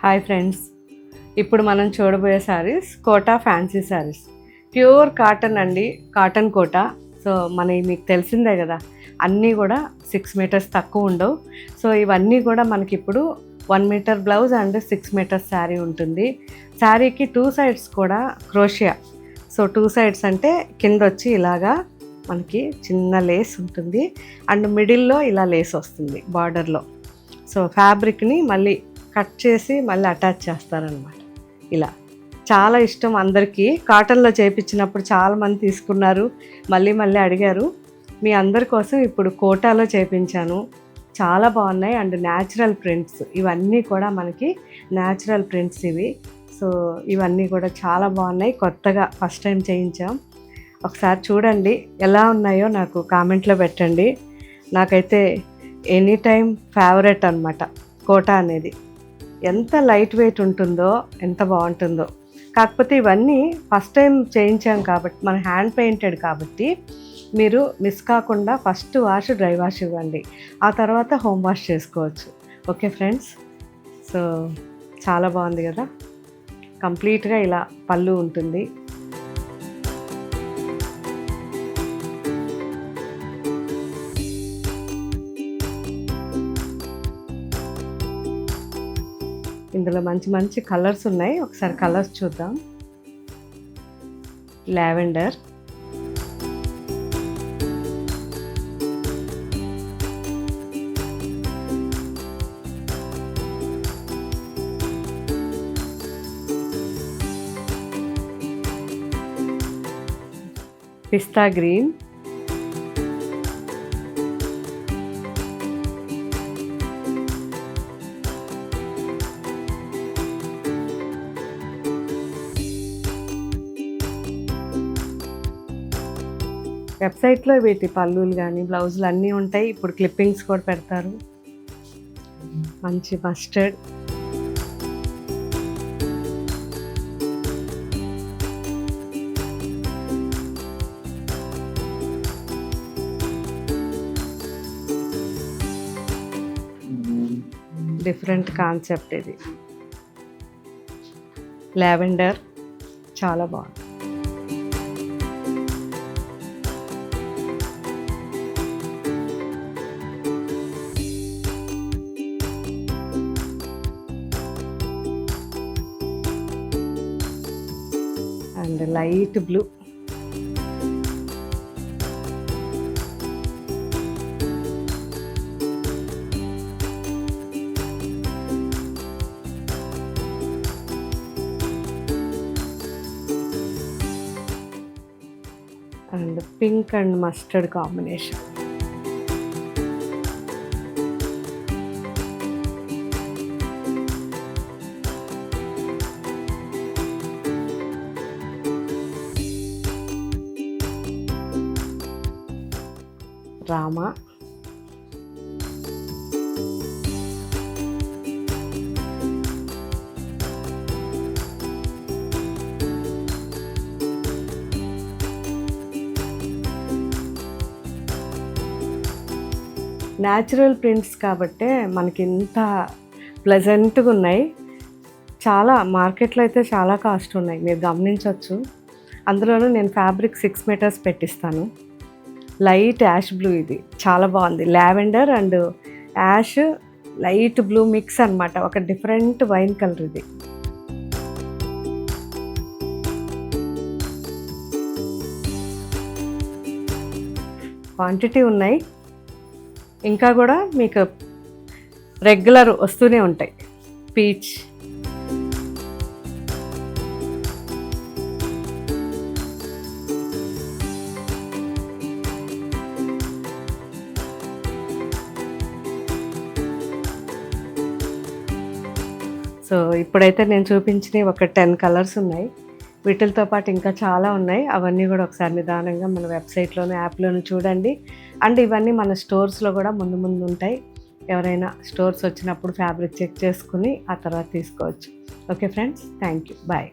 Hi friends, ఇప్పుడు మనం చూడబోయే sarees Kota fancy sarees. Pure cotton అండి, కాటన్ కోటా. సో మీకు తెలిసిందే కదా, అన్నీ కూడా 6 మీటర్స్ తక్కువ ఉండవు. సో ఇవన్నీ కూడా మనకి ఇప్పుడు 1 metre blouse and 6 metres saree ఉంటుంది. శారీకి 2 సైడ్స్ కూడా క్రోషియా. సో 2 సైడ్స్ అంటే కింద వచ్చి ఇలాగా మనకి చిన్న లేస్ ఉంటుంది అండ్ మిడిల్లో ఇలా లేస్ వస్తుంది బార్డర్లో. సో ఫ్యాబ్రిక్ని మళ్ళీ కట్ చేసి మళ్ళీ అటాచ్ చేస్తారనమాట. ఇలా చాలా ఇష్టం అందరికీ. కాటన్లో చేయించినప్పుడు చాలామంది తీసుకున్నారు, మళ్ళీ మళ్ళీ అడిగారు. మీ అందరి కోసం ఇప్పుడు కోటాలో చేయించాను. చాలా బాగున్నాయి అండ్ న్యాచురల్ ప్రింట్స్. ఇవన్నీ కూడా మనకి న్యాచురల్ ప్రింట్స్ ఇవి. సో ఇవన్నీ కూడా చాలా బాగున్నాయి. కొత్తగా ఫస్ట్ టైం చేయించాం. ఒకసారి చూడండి ఎలా ఉన్నాయో నాకు కామెంట్లో పెట్టండి. నాకైతే ఎనీ టైం ఫేవరెట్ అనమాట కోటా అనేది. ఎంత లైట్ వెయిట్ ఉంటుందో, ఎంత బాగుంటుందో. కాకపోతే ఇవన్నీ ఫస్ట్ టైం చేయించాం కాబట్టి, మన హ్యాండ్ పెయింటెడ్ కాబట్టి మీరు మిస్ కాకుండా ఫస్ట్ వాష్ డ్రై వాష్ ఇవ్వండి, ఆ తర్వాత హోమ్ వాష్ చేసుకోవచ్చు. ఓకే ఫ్రెండ్స్, సో చాలా బాగుంది కదా. కంప్లీట్గా ఇలా పళ్ళు ఉంటుంది. ఇందులో మంచి మంచి కలర్స్ ఉన్నాయి. ఒకసారి కలర్స్ చూద్దాం. లావెండర్, పిస్తా గ్రీన్, వెబ్సైట్లో వీటి పళ్ళులు కానీ బ్లౌజులు అన్నీ ఉంటాయి. ఇప్పుడు క్లిప్పింగ్స్ కూడా పెడతారు. మంచి మస్టర్డ్, డిఫరెంట్ కాన్సెప్ట్ ఇది. లావెండర్ చాలా బాగుంది. And light blue, and pink and mustard combination. Rama, natural prints కాబట్టే మనకి ఇంత ప్లెజెంట్గా ఉన్నాయి. చాలా మార్కెట్లో అయితే చాలా కాస్ట్ ఉన్నాయి, మీరు గమనించవచ్చు. అందులోనూ నేను ఫ్యాబ్రిక్ 6 మీటర్స్ పెట్టిస్తాను. లైట్ యాష్ బ్లూ, ఇది చాలా బాగుంది. Lavender and ash light blue mix అనమాట, ఒక డిఫరెంట్ వైన్ కలర్ ఇది. క్వాంటిటీ ఉన్నాయి, ఇంకా కూడా మీకు రెగ్యులర్ వస్తూనే ఉంటాయి. పీచ్, సో ఇప్పుడైతే నేను చూపించినవి ఒక 10 కలర్స్ ఉన్నాయి. వీటితో పాటు ఇంకా చాలా ఉన్నాయి. అవన్నీ కూడా ఒకసారి నిదానంగా మన వెబ్సైట్లోనే యాప్లోనే చూడండి. అండ్ ఇవన్నీ మన స్టోర్స్లో కూడా ముందు ముందు ఉంటాయి. ఎవరైనా స్టోర్స్ వచ్చినప్పుడు ఫ్యాబ్రిక్ చెక్ చేసుకుని ఆ తర్వాత తీసుకోవచ్చు. Okay friends, thank you, bye.